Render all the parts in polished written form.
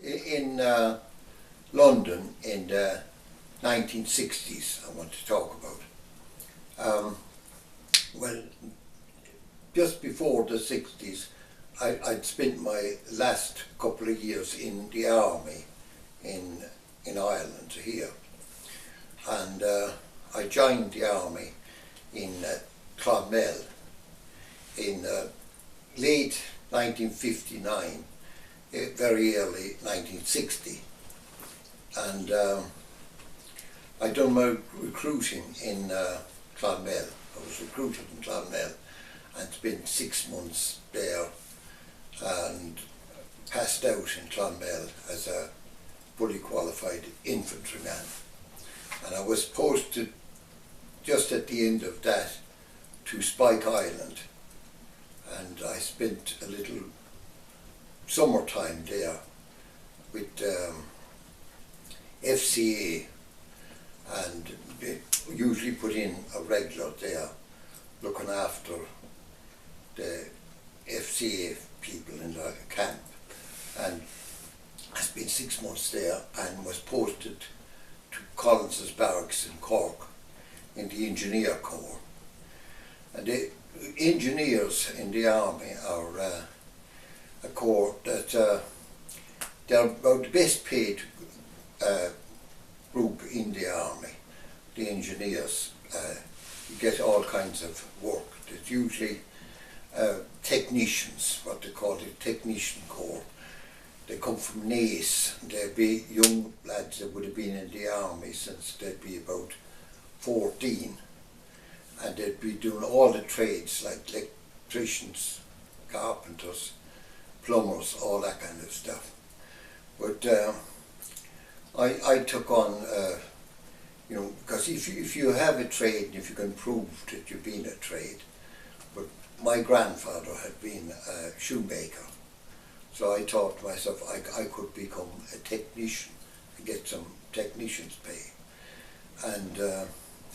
In London in the 1960s, I want to talk about. Well, just before the 60s, I'd spent my last couple of years in the army in Ireland here, and I joined the army in Clonmel in late 1959, very early 1960, and I'd done my recruiting in Clonmel. I was recruited in Clonmel and spent 6 months there and passed out in Clonmel as a fully qualified infantryman. And I was posted just at the end of that to Spike Island, and I spent a little summertime there with FCA, and they usually put in a regular there looking after the FCA people in the camp. And I spent 6 months there and was posted to Collins's barracks in Cork in the Engineer Corps. And the engineers in the army are a corps that they're about the best paid group in the army. The engineers, you get all kinds of work. There's usually technicians, what they call the technician corps. They come from Naas. They'd be young lads that would have been in the army since they'd be about 14, and they'd be doing all the trades like electricians, carpenters, plumbers, all that kind of stuff. But I took on, you know, because if you have a trade, if you can prove that you've been a trade, but my grandfather had been a shoemaker, so I thought to myself I could become a technician and get some technician's pay. And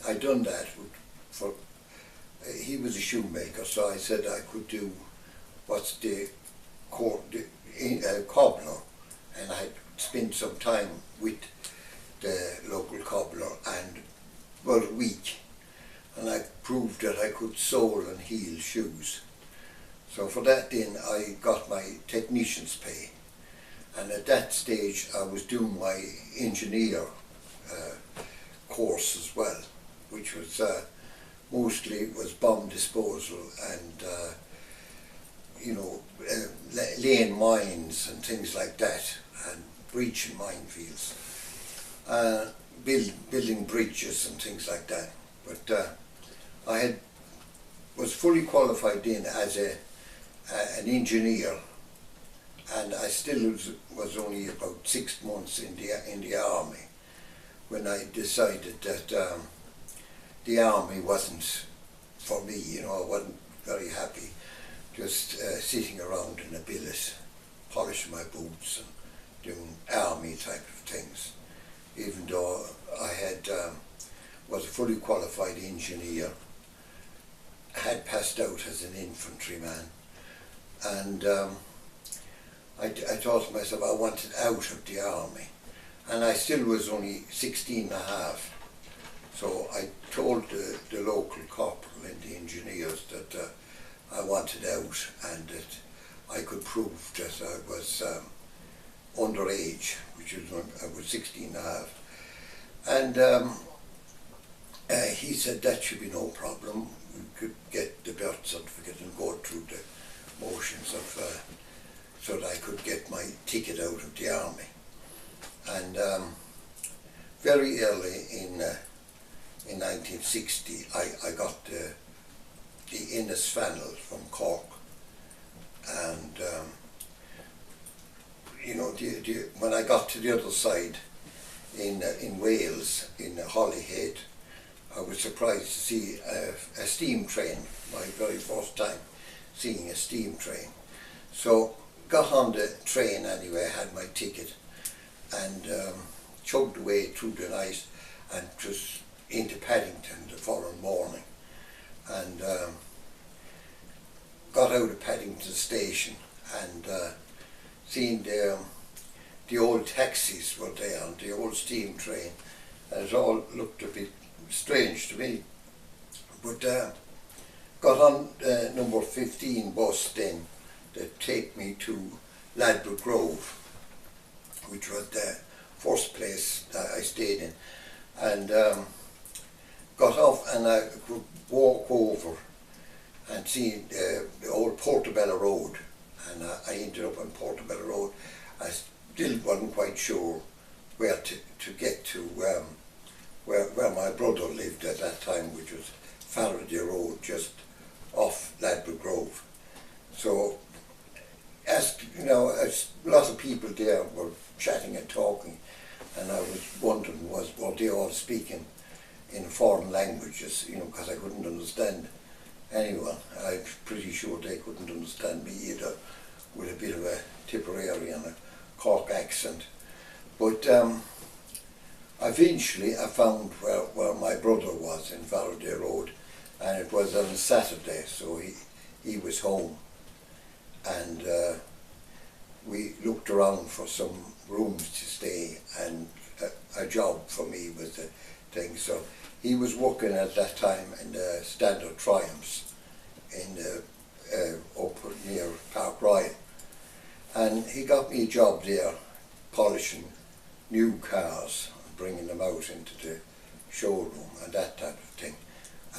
I done that for, he was a shoemaker, so I said I could do what's the cobbler, and I spent some time with the local cobbler, and about a week, and I proved that I could sole and heel shoes. So for that then I got my technician's pay, and at that stage I was doing my engineer course as well, which was mostly was bomb disposal and you know, laying mines and things like that, and breaching minefields, building bridges and things like that. But I was fully qualified in as an engineer, and I still was only about 6 months in the army when I decided that the army wasn't for me. You know, I wasn't very happy just sitting around in a billet, polishing my boots and doing army type of things, even though I had was a fully qualified engineer, had passed out as an infantryman, and I thought to myself I wanted out of the army, and I still was only 16 and a half. So I told the local corporal and the engineers that I wanted out, and that I could prove that I was underage, which was when I was 16 and a half. And he said that should be no problem. We could get the birth certificate and go through the motions of so that I could get my ticket out of the army. And very early in 1960, I got the Innes Fannel from Cork, and you know, when I got to the other side in Wales, in Holyhead, I was surprised to see a steam train, my very first time seeing a steam train. So got on the train anyway, had my ticket, and chugged away through the night and just into Paddington the following morning, and got out of Paddington station and seen the the old taxis were there and the old steam train, and it all looked a bit strange to me. But got on number 15 bus then that take me to Ladbroke Grove, which was the first place that I stayed in, and got off, and I could walk over and see the old Portobello Road, and I ended up on Portobello Road. I still wasn't quite sure where to get to, where my brother lived at that time, which was Faraday Road, just off Ladbroke Grove. So, as you know, a lot of people there were chatting and talking, and I was wondering, were they all speaking in foreign languages, you know, because I couldn't understand anyone. I'm pretty sure they couldn't understand me either, with a bit of a Tipperary and a Cork accent. But eventually I found where my brother was in Faraday Road, and it was on a Saturday, so he was home, and we looked around for some rooms to stay, and a job for me was the thing. So he was working at that time in the Standard Triumphs in up near Park Royal, and he got me a job there polishing new cars, bringing them out into the showroom and that type of thing.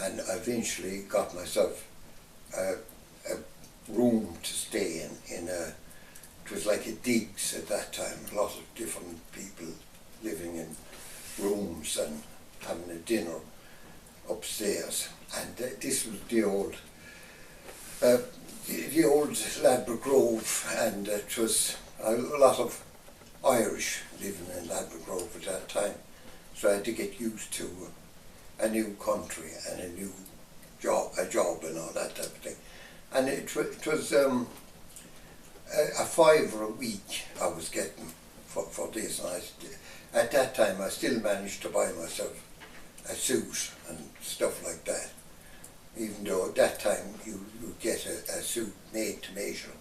And I eventually got myself a room to stay in a, it was like a digs at that time, a lot of different people living in rooms and having a dinner upstairs. And this was the old Ladbroke Grove, and it was a lot of Irish living in Ladbroke Grove at that time. So I had to get used to a new country and a new job and all that type of thing. And it was a £5 a week I was getting for this. And at that time I still managed to buy myself a suit and stuff like that, even though at that time you get a suit made to measure.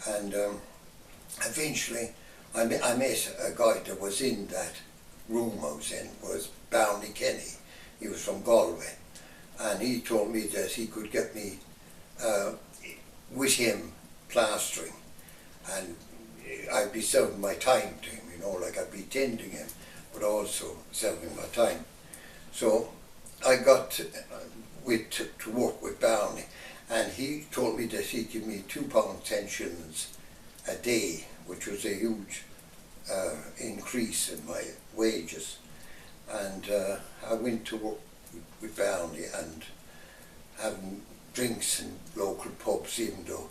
And eventually I met a guy that was in that room I was in, was Barney Kenny. He was from Galway, and he told me that he could get me with him plastering, and I'd be serving my time to him, you know, like I'd be tending him, but also serving my time. So I got to work with Barney, and he told me that he'd give me £2.10 a day, which was a huge increase in my wages. And I went to work with Barney and having drinks in local pubs, even though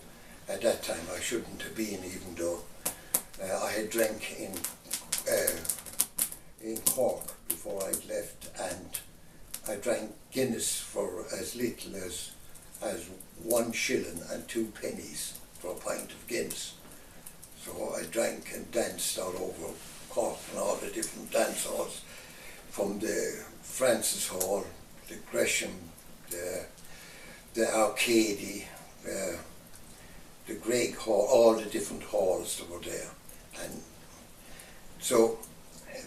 at that time I shouldn't have been, even though I had drank in Cork before I left, and I drank Guinness for as little as £1 shilling and 2 pennies for a pint of Guinness. So I drank and danced all over Cork and all the different dance halls, from the Francis Hall, the Gresham, the Arcady, the Greg Hall, all the different halls that were there. And so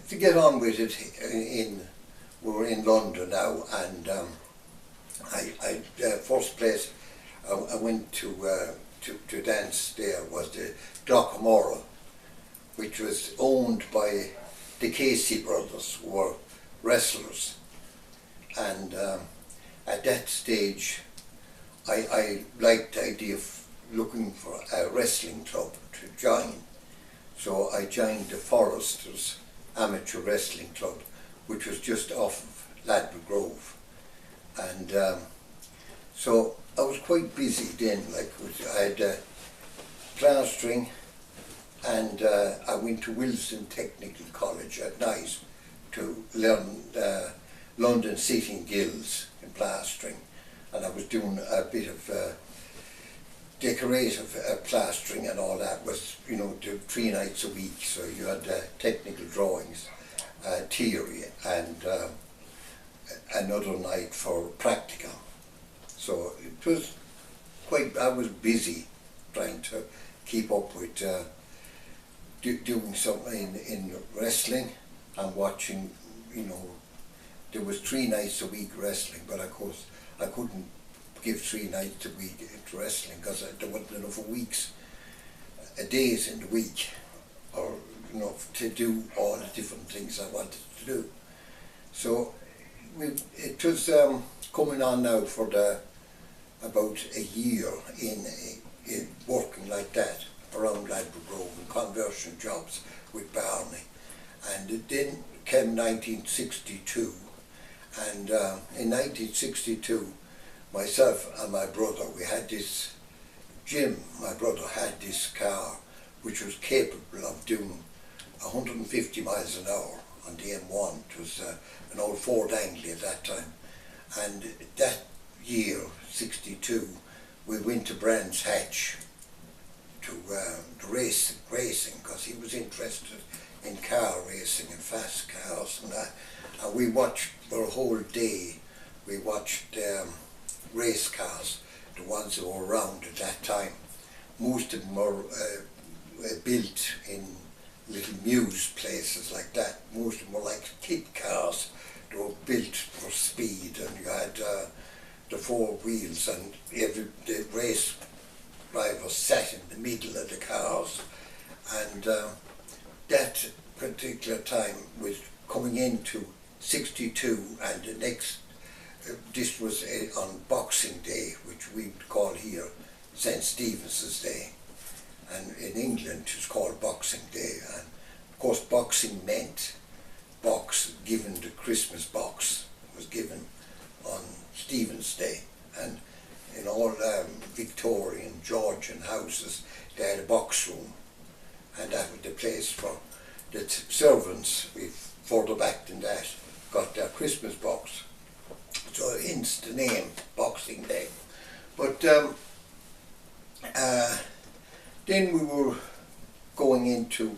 to get on with it, we were in London now, and first place I went to dance there was the Dockmorrow, which was owned by the Casey brothers, who were wrestlers. And at that stage I liked the idea of looking for a wrestling club to join. So I joined the Foresters Amateur Wrestling Club, which was just off of Ladbroke Grove. And so I was quite busy then, like I had plastering, and I went to Wilson Technical College at night to learn London Sitting Gills in plastering, and I was doing a bit of decorative plastering, and all that was, you know, 3 nights a week. So you had technical drawings, theory, and another night for practical. So it was quite, I was busy trying to keep up with doing something in wrestling and watching, you know, there was 3 nights a week wrestling, but of course I couldn't give 3 nights a week to wrestling because there wasn't enough weeks, days in the week, or you know, to do all the different things I wanted to do. So it was coming on now for about a year in working like that around Ladbroke Grove and conversion jobs with Barney. And it then came 1962, and in 1962 myself and my brother, we had this, Jim, my brother, had this car which was capable of doing 150 miles an hour on the M1. It was an old Ford Anglia at that time. And that year, 62, we went to Brands Hatch to racing, because he was interested in car racing and fast cars and that. And we watched for a whole day, we watched race cars, the ones that were around at that time. Most of them were built in little muse places like that. Most of them were like kit cars. They were built for speed, and you had the 4 wheels, and the race driver sat in the middle of the cars. And that particular time was coming into 62, and the next, this was on Boxing Day, which we would call here St. Stephen's Day, and in England it was called Boxing Day. And of course boxing meant box, given the Christmas box was given on Stephen's Day, and in all Victorian, Georgian houses they had a box room, and that was the place for the servants, further back than that, got their Christmas box. So hence the name Boxing Day. But then we were going into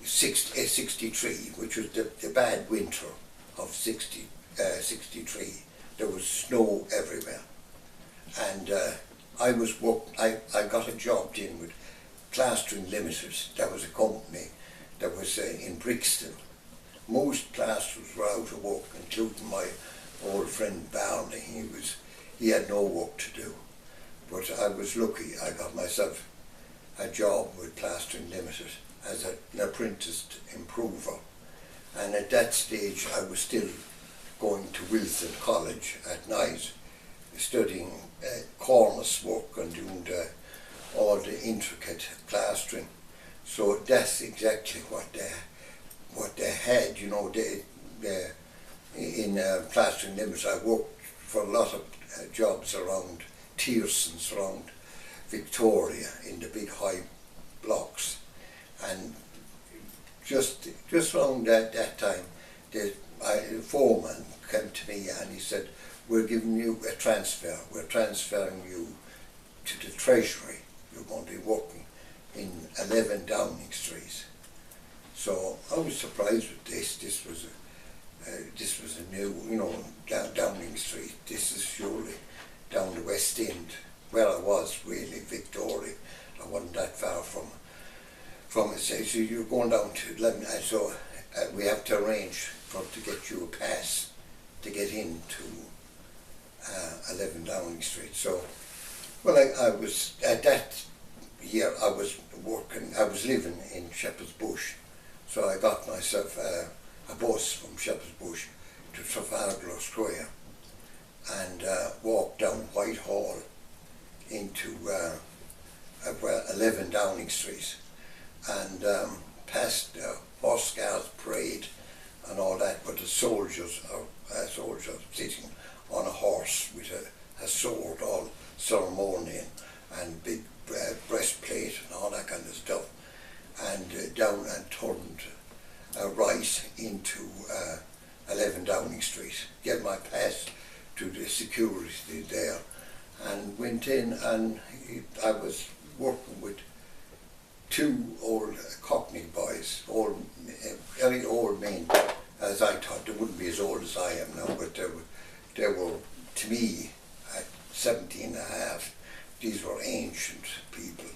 63, which was the bad winter of 63. There was snow everywhere, and I got a job in with Plastering Limited. That was a company that was in Brixton. Most plasterers were out of work, including my old friend Barney. He had no work to do, but I was lucky. I got myself a job with Plastering Limited as an apprenticed improver, and at that stage I was still going to Wilson College at night, studying cornice work and doing all the intricate plastering. So that's exactly what they had, you know. In Plastering Limited I worked for a lot of jobs around Tierson's, around Victoria, in the big high blocks. And just around that time, the foreman came to me and he said, "We're giving you a transfer. We're transferring you to the Treasury. You're going to be working in 11 Downing Street." So I was surprised with this. This was a new, you know, Downing Street. This is surely down the West End, where I was really, Victoria. I wasn't that far from it. So you're going down to 11, so we have to arrange to get you a pass to get into 11 Downing Street. So, well, I was, at that year I was living in Shepherd's Bush, so I got myself a bus from Shepherd's Bush to Trafalgar Square and walked down Whitehall into 11 Downing Street, and past the Horse Guards Parade and all that, but the soldiers are sitting on a horse with a sword, all ceremonial, and big breastplate and all that kind of stuff, and down and turned right into 11 Downing Street, get my pass to the security there, and went in, and I was working with 2 old Cockney boys, very old men, as I thought. They wouldn't be as old as I am now, but they were, to me, at 17 and a half, these were ancient people,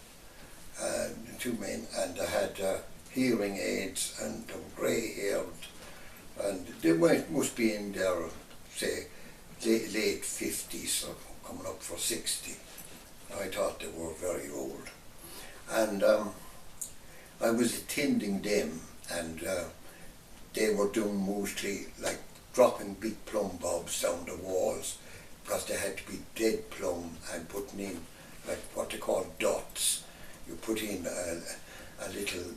2 men, and they had hearing aids, and they were grey-haired, and they must be in their, say, late 50s or coming up for 60. I thought they were very old. And I was attending them, and they were doing mostly like dropping big plumb bobs down the walls, because they had to be dead plumb, and putting in like what they call dots. You put in a little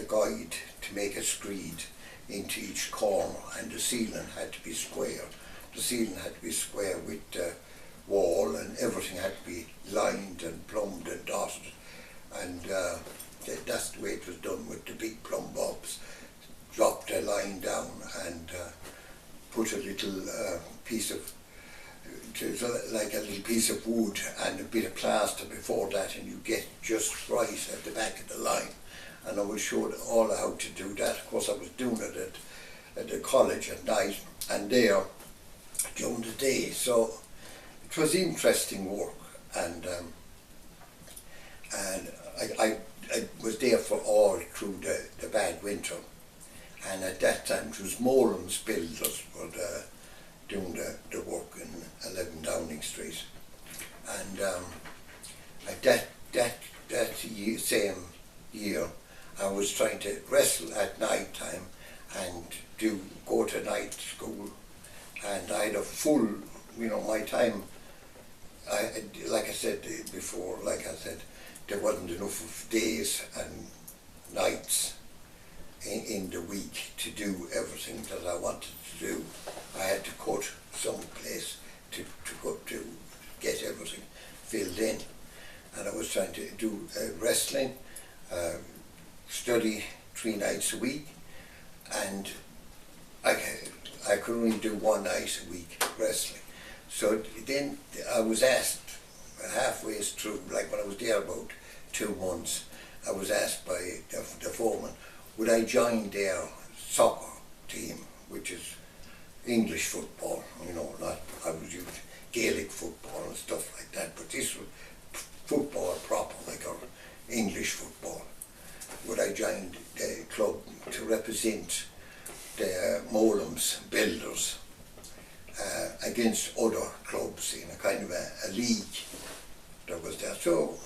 guide to make a screed into each corner, and the ceiling had to be square. The ceiling had to be square with the wall, and everything had to be lined and plumbed and dotted. And that's the way it was done with the big plumb bobs. Dropped a line down and put a little piece of, like a little piece of wood and a bit of plaster before that, and you get just right at the back of the line. And I was showed all how to do that. Of course, I was doing it at the college at night and there during the day. So it was interesting work, and I was there for all through the bad winter. And at that time it was Moram's builders were doing the work in 11 Downing Street. And at that same year, I was trying to wrestle at night time and go to night school, and I had a full, my time. Like I said before, there wasn't enough of days and nights in the week to do everything that I wanted to do. I had to cut some place to get everything filled in, and I was trying to do wrestling, study 3 nights a week, and I could only do 1 night a week wrestling. So then I was asked halfway through, like when I was there about 2 months, I was asked by the foreman, would I join their soccer team, which is English football, not, I was using Gaelic football and stuff like that, but this was football proper, like our English football. Would I join the club to represent the Molam's builders against other clubs in a kind of a league that was there. So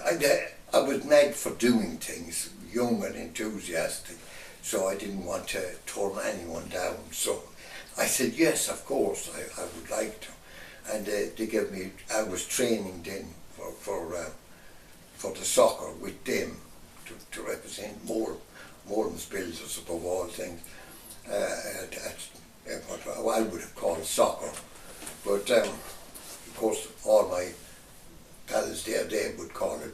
I was mad for doing things, young and enthusiastic, so I didn't want to turn anyone down. So I said yes, of course, I would like to. And they gave me, I was training then for the soccer with them to represent Moram's builders above all things. What I would have called soccer, but of course all my pals there, they would call it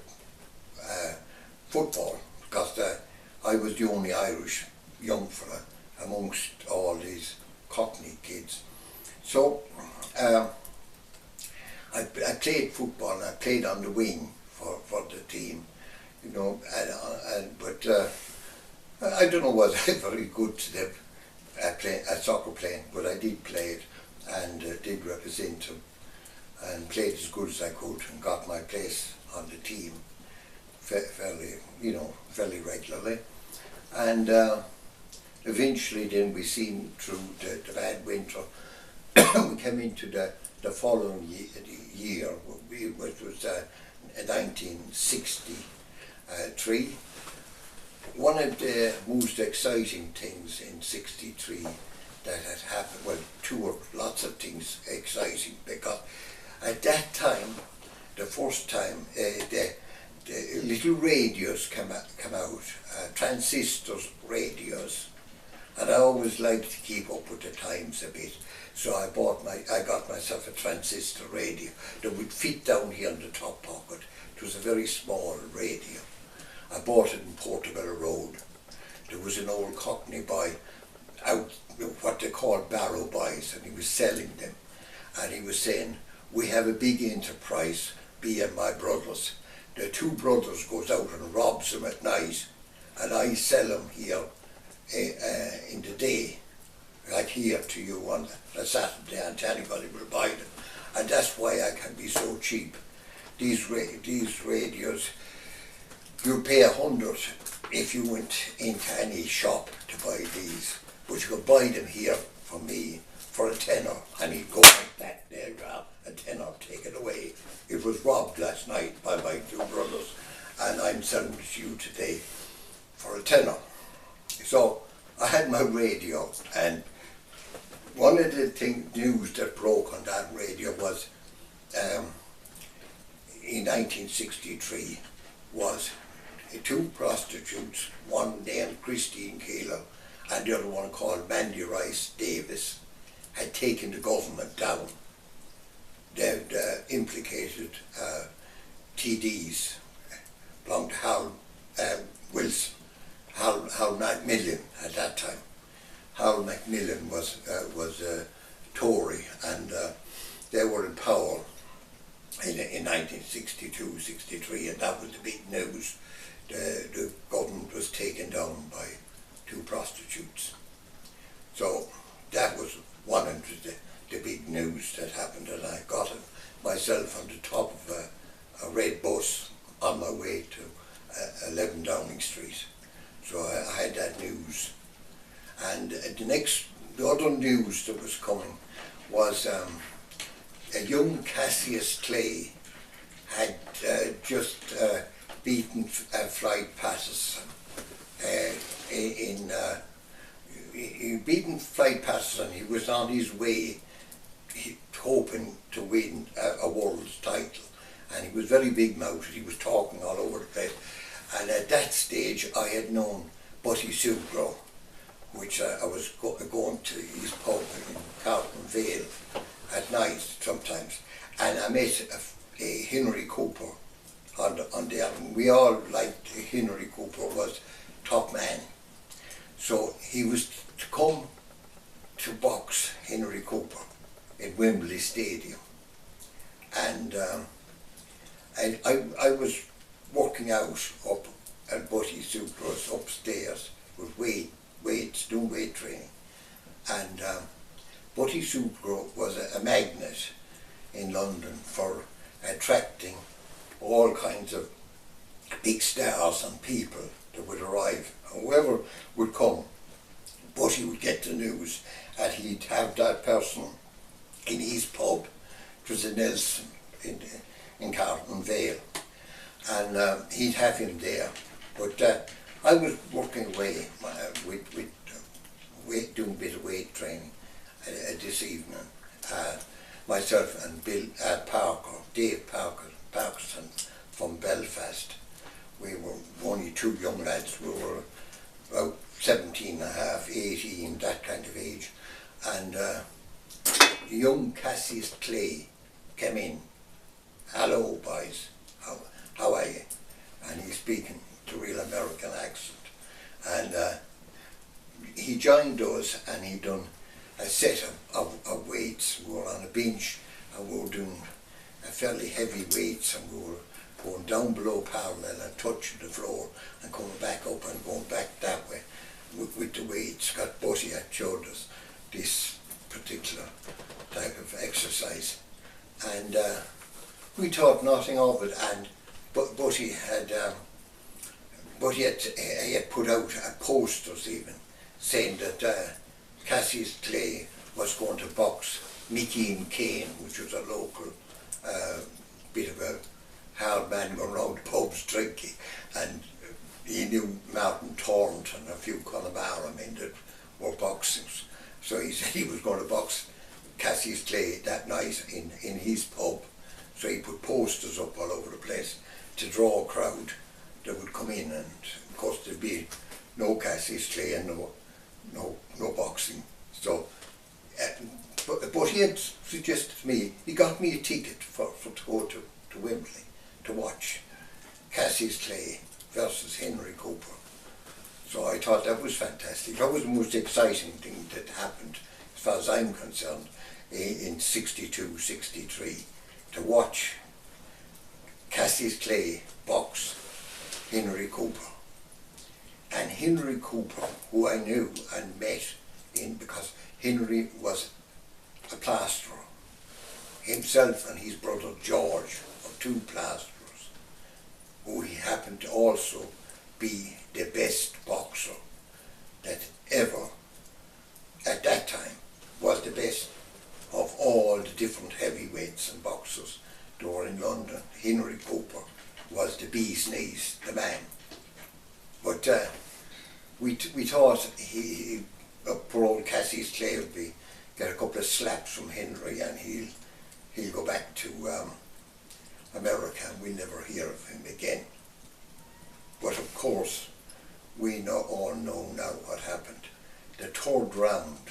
football, because I was the only Irish young fella amongst all these Cockney kids. So I played football, and I played on the wing for the team, but I don't know, was I very good to them at soccer playing, but I did play it, and did represent them, and played as good as I could, and got my place on the team fairly regularly. And eventually then we seen through the bad winter, we came into the following year, which was 1963. One of the most exciting things in '63 that had happened, well, lots of things exciting, because at that time, the first time, the little radios come out, transistors radios, and I always liked to keep up with the times a bit. So I got myself a transistor radio that would fit down here in the top pocket. It was a very small radio. I bought it in Portobello Road. There was an old Cockney boy out, what they call barrow boys, and he was selling them. And he was saying, we have a big enterprise, me and my brothers. The 2 brothers goes out and robs them at night, and I sell them here in the day, like here to you on a Saturday, and anybody will buy them. And that's why I can be so cheap. These radios, you pay 100 if you went into any shop to buy these, but you could buy them here from me for a tenner, and he'd go like that, there, a tenner, take it away. It was robbed last night by my two brothers, and I'm selling it to you today for a tenner. So I had my radio, and one of the news that broke on that radio was in 1963 was two prostitutes, one named Christine Keeler and the other one called Mandy Rice Davis, had taken the government down. They'd implicated TDs, belonged to Hal Wilson, Hal Macmillan at that time. Hal Macmillan was a Tory, and they were in power in 1962-63, and that was the big news. The government was taken down by two prostitutes. So that was one of the big news that happened, and I got it myself on the top of a red bus on my way to 11 Downing Street. So I had that news. And the other news that was coming was a young Cassius Clay had just beaten Floyd Patterson he beaten Floyd Patterson. He was on his way hoping to win a world's title, and he was very big-mouthed. He was talking all over the place, and at that stage I had known Buddy Sugro, which I was going to his pub in Carlton Vale at night sometimes, and I met Henry Cooper on the album. We all liked Henry Cooper, was top man. So he was to come to box Henry Cooper in Wembley Stadium, and I was working out up at Buddy Sugro's upstairs with weights, doing weight training, and Buddy Sugro was a magnet in London for attracting all kinds of big stars and people that would arrive. Whoever would come, Buddy would get the news, and he'd have that person in his pub. It was a Nelson in Carlton Vale, and he'd have him there. But I was working away with doing a bit of weight training this evening. Myself and Bill Dave Parkinson from Belfast. We were only two young lads. We were about 17 and a half, 18, that kind of age. And young Cassius Clay came in. "Hello, boys, how are you?" And he's speaking to a real American accent. And he joined us, and he done a set of weights. We were on a bench, and we were doing fairly heavy weights, and we were going down below parallel and touching the floor and coming back up and going back that way with the weights. Scott Buddy had showed us this particular type of exercise, and we thought nothing of it. And Buddy had put out posters even saying that Cassius Clay was going to box Mickey and Kane, which was a local bit of a hard man going around the pubs drinking, and he knew Martin Torrent and a few Connemara men that were boxing. So he said he was going to box Cassius Clay that night in his pub. So he put posters up all over the place to draw a crowd that would come in, and of course there'd be no Cassius Clay and no boxing. So but he had suggested to me, he got me a ticket to go to Wembley to watch Cassius Clay versus Henry Cooper. So I thought that was fantastic. That was the most exciting thing that happened, as far as I'm concerned, in 62, 63, to watch Cassius Clay box Henry Cooper. And Henry Cooper, who I knew and met because Henry was a plasterer. Himself and his brother George were two plasterers, who he happened to also be the best boxer that ever, at that time, was the best of all the different heavyweights and boxers that were in London. Henry Cooper was the bee's knees, the man. But we thought poor old Cassius Clay will get a couple of slaps from Henry and he'll go back to America and we'll never hear of him again. But of course, we all know now what happened. The third round,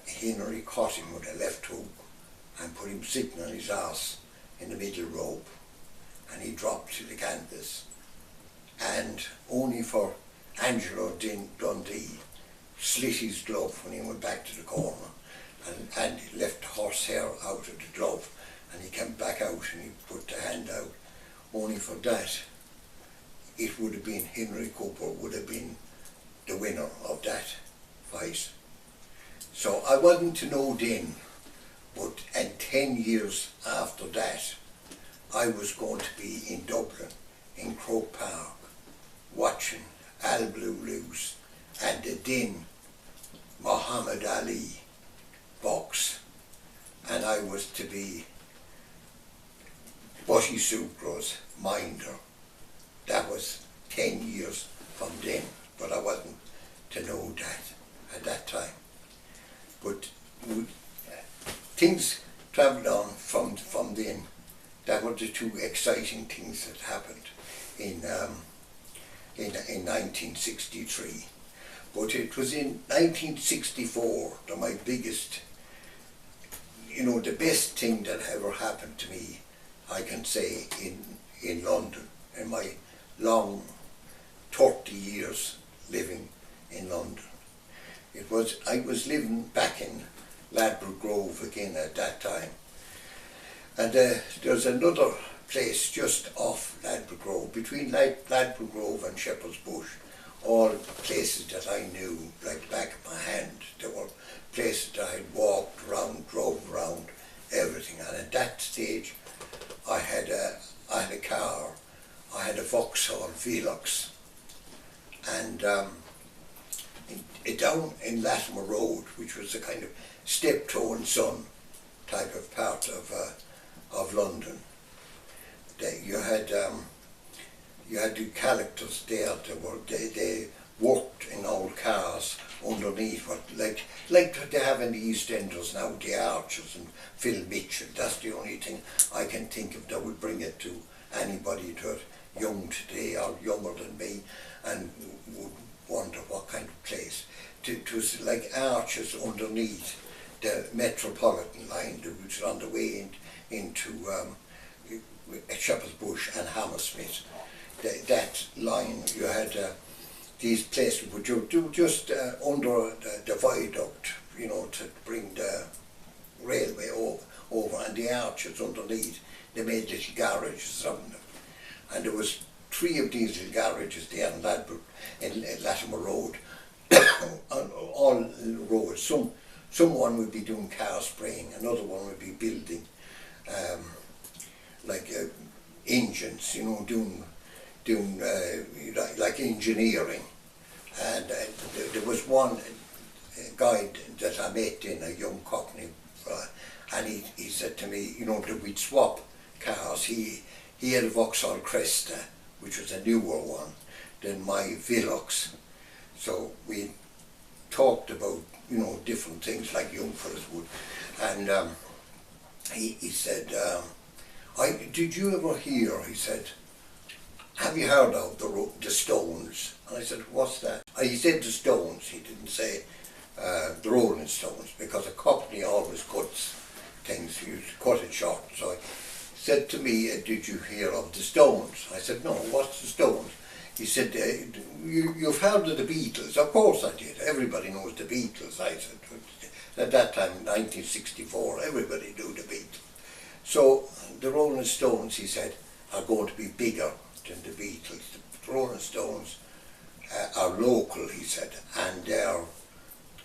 Henry caught him with a left hook and put him sitting on his arse in the middle rope, and he dropped to the canvas. And only for Angelo Dundee slit his glove when he went back to the corner and left horsehair out of the glove, and he came back out and he put the hand out. Only for that, it would have been Henry Cooper would have been the winner of that fight. So I wasn't to know then, but and 10 years after that, I was going to be in Dublin, in Croke Park, watching Al Blue Loose and the then Muhammad Ali box, and I was to be Bushy Sucro's minder. That was 10 years from then, but I wasn't to know that at that time. But things travelled on from then. That were the two exciting things that happened in 1963. But it was in 1964 that my biggest, the best thing that ever happened to me, I can say, in London, in my long 30 years living in London. I was living back in Ladbroke Grove again at that time. And there's another place just off Ladbroke Grove, between Ladbroke Grove and Shepherd's Bush, all places that I knew like the back of my hand. There were places that I had walked around, drove around, everything. And at that stage, I had a car. I had a Vauxhall Velux, and down in Latimer Road, which was a kind of Steptoe and Son type of part of London. You had the characters there. They worked in old cars underneath, like they have in the East Enders now, the Archers and Phil Mitchell. That's the only thing I can think of that would bring it to anybody that young today or younger than me and would wonder what kind of place. It was like arches underneath the Metropolitan line, which was on the way into Shepherd's Bush and Hammersmith. That line, you had these places, but you do just under the viaduct, to bring the railway over, and the arches underneath, they made little garages on them. And there was 3 of these little garages there in Ladbroke, in Latimer Road, on all roads. Someone would be doing car spraying, another one would be building engines, doing like engineering. And there was one guy that I met in, a young Cockney, and he said to me, that we'd swap cars. He had a Vauxhall Cresta, which was a newer one than my Velux. So we talked about, different things like young fellas would. And he said, did you ever hear, he said, have you heard of the Stones? And I said, what's that? He said the Stones, he didn't say the Rolling Stones, because a Cockney always cuts things, you cut it short. So he said to me, did you hear of the Stones? I said, no, what's the Stones? He said, you've heard of the Beatles? Of course I did. Everybody knows the Beatles. I said, at that time, 1964, everybody knew the Beatles. So the Rolling Stones, he said, are going to be bigger than the Beatles. The Rolling Stones are local, he said, and they're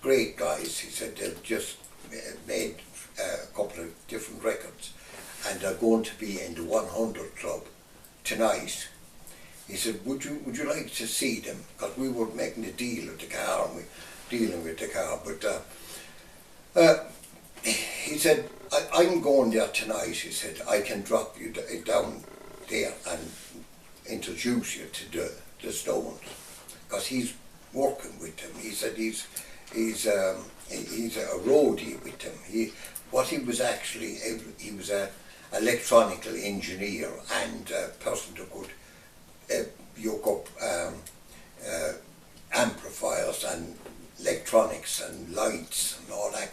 great guys. He said they've just made a couple of different records, and they're going to be in the 100 Club tonight. He said, would you like to see them? Because we were making a deal with the car, and we dealing with the car. But he said, I'm going there tonight. He said, I can drop you down there and introduce you to the Stones, because he's working with them. He said he's a roadie with them. He was a electronical engineer and a person who could yoke up amplifiers and electronics and lights and all that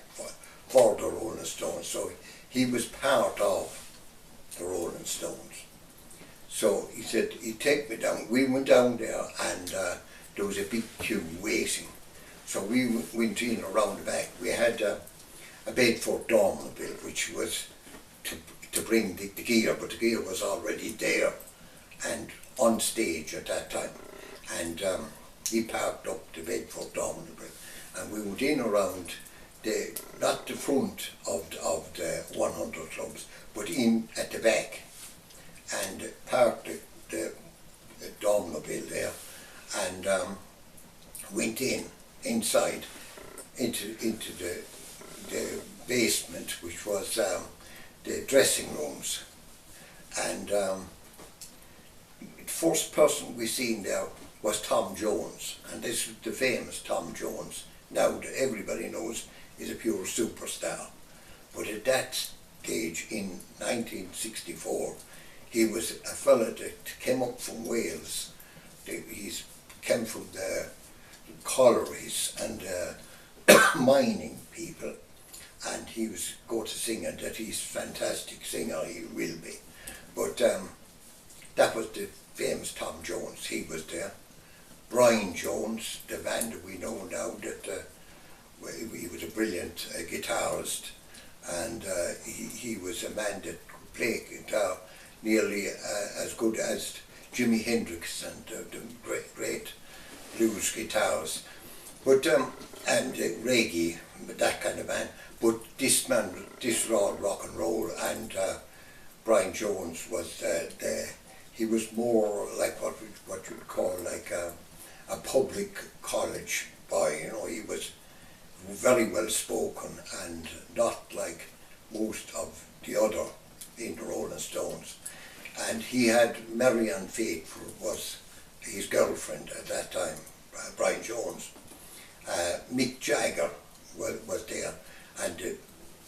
for the Rolling Stones. So he was part of the Rolling Stones. So he said he'd take me down. We went down there, and there was a big queue waiting. So we went in around the back. We had a Bedford Domino, which was to bring the gear, but the gear was already there and on stage at that time. And he parked up the Bedford Domino, and we went in around not the front of the 100 clubs, but in at the back, and parked the Domino there, and went inside into the basement, which was the dressing rooms. And the first person we seen there was Tom Jones, and this was the famous Tom Jones. Now that everybody knows is a pure superstar, but at that stage in 1964, he was a fella that came up from Wales. He came from the collieries and mining people, and he was going to sing, and that he's a fantastic singer, he will be. But that was the famous Tom Jones. He was there. Brian Jones, the man that we know now, that he was a brilliant guitarist, and he was a man that could play guitar nearly as good as Jimi Hendrix and the great blues guitarists. But and reggae, that kind of man. But this man, this was all rock and roll, and Brian Jones was he was more like what you would call like a public college boy. You know, he was very well spoken and not like most of the other in the Rolling Stones. And he had Marianne Faithfull was his girlfriend at that time, Brian Jones. Mick Jagger was there, and the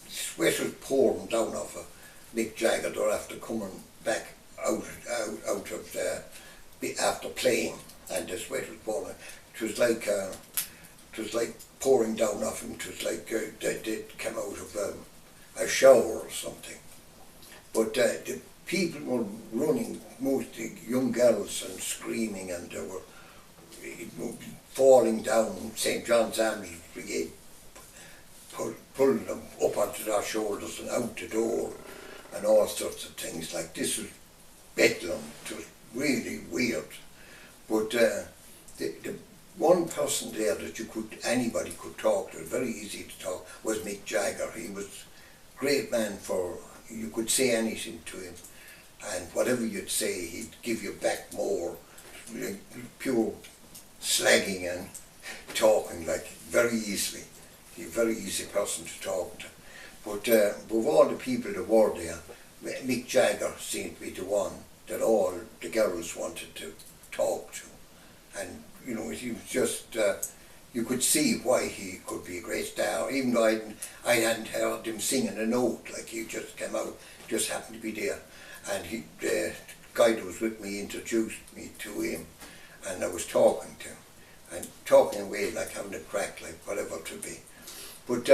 sweat was pouring down off of Mick Jagger there after coming back out of the after playing, and the sweat was pouring. It was like pouring down off him. It was like they came out of a shower or something. But the people were running, mostly young girls, and screaming, and they were falling down. St. John's Ambulance Brigade pulling them up onto their shoulders and out the door, and all sorts of things. Like, this was bedlam. It was really weird. But the one person there that anybody could talk to, very easy to talk, was Mick Jagger. He was a great man for, you could say anything to him, and whatever you'd say, he'd give you back more. Like pure slagging and talking, like, very easily. He's a very easy person to talk to. But of all the people that were there, Mick Jagger seemed to be the one that all the girls wanted to talk to. And, you know, he was just, you could see why he could be a great star, even though I hadn't heard him singing a note. Like, he just came out, just happened to be there. And the guy that was with me introduced me to him, and I was talking to him, and talking away, like having a crack, like whatever to be. But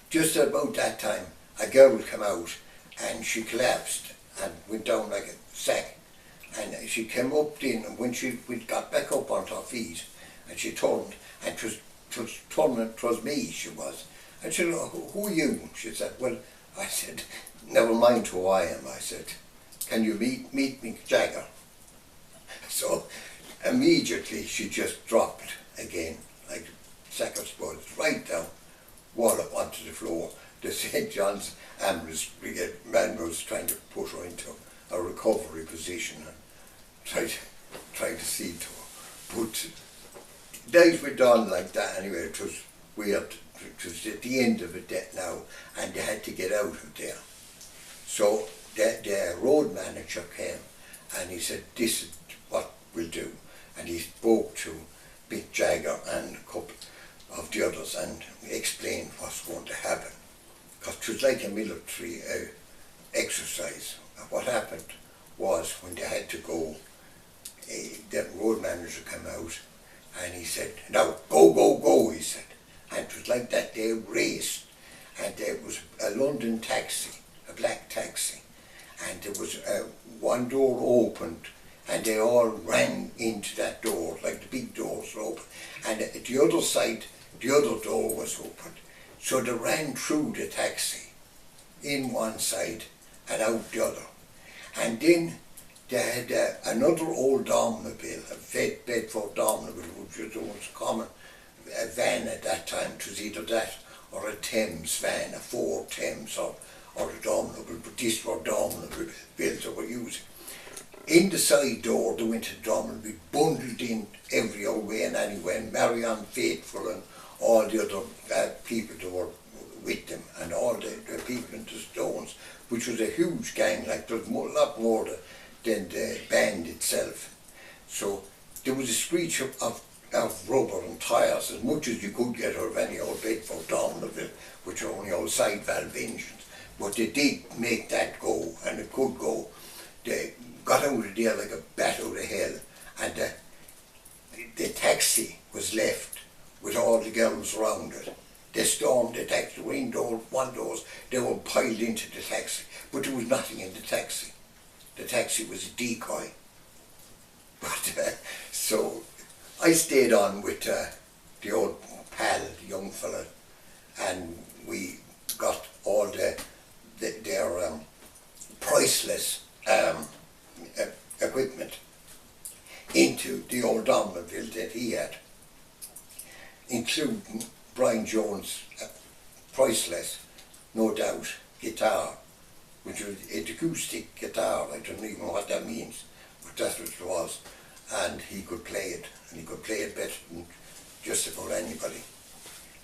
just about that time, a girl came out, and she collapsed and went down like a sack. And she came up in, and when we got back up onto her feet, and she turned, and it was me, she was. And she said, who are you? She said, well, I said, never mind who I am. I said, can you meet Mick Jagger? So immediately she just dropped again, like a sack of spuds, right down, wallop onto the floor. The St. John's Ambulance Brigade man was trying to put her into a recovery position, try to see to her. But days went on like that anyway. It was weird. It was at the end of it now, and they had to get out of there. So the road manager came and he said, this is what we'll do. And he spoke to Big Jagger and a couple of the others and explained what's going to happen. Because it was like a military exercise. What happened was when they had to go, the road manager came out and he said, now go, go, go, he said. And it was like that. They raced, and there was a London taxi, a black taxi, and there was one door opened and they all ran into that door, like the big doors were open, and at the other side the other door was open. So they ran through the taxi in one side and out the other. And then they had another old automobile, a Bedford automobile, which was the most common van at that time. It was either that or a Thames van, a Ford Thames or a automobile, but these were the automobiles they were using. In the side door they went to the automobile, bundled in every old way and anyway, and Marianne Faithful and all the other people that were with them, and all the people in the Stones, which was a huge gang. Like there was a lot more than the band itself. So there was a screech of rubber and tyres, as much as you could get out of any old Bedford automobile, which are only old side valve engines. But they did make that go, and it could go. They got out of there like a bat out of hell, and the taxi was left with all the girls around it. They stormed the taxi, one doors, they were piled into the taxi, but there was nothing in the taxi. The taxi was a decoy. But so I stayed on with the old pal, the young fella, and we got all their priceless equipment into the old automobile that he had, including Brian Jones' priceless, no doubt, guitar, which was an acoustic guitar. I don't even know what that means, but that's what it was. And he could play it, and he could play it better than just about anybody.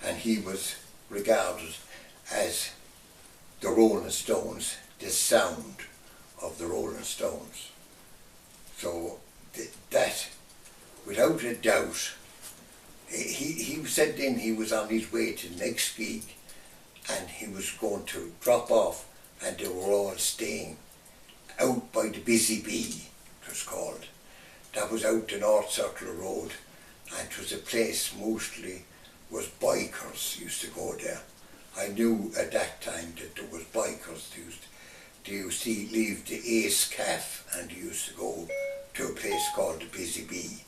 And he was regarded as the Rolling Stones, the sound of the Rolling Stones. So that, without a doubt, he said then he was on his way to the next gig, and he was going to drop off, and they were all staying out by the Busy Bee, it was called. That was out the North Circular Road, and it was a place mostly was bikers used to go there. I knew at that time that there was bikers. They used to leave the Ace Calf and they used to go to a place called the Busy Bee.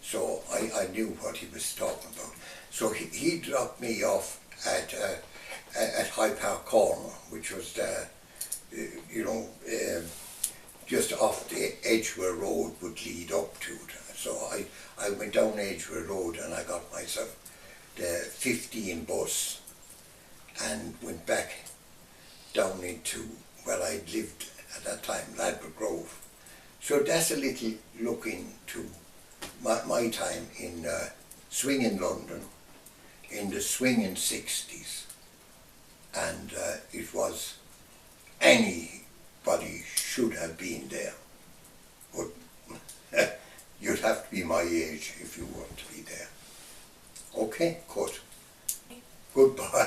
So I knew what he was talking about. So he dropped me off at High Park Corner, which was just off the Edgware Road would lead up to it. So I went down Edgware Road and I got myself the 15 bus and went back down into where I lived at that time, Ladbroke Grove. So that's a little look into my time in swinging London in the swinging 60s. And it was, anybody should have been there. But you'd have to be my age if you want to be there. Okay, good. Goodbye.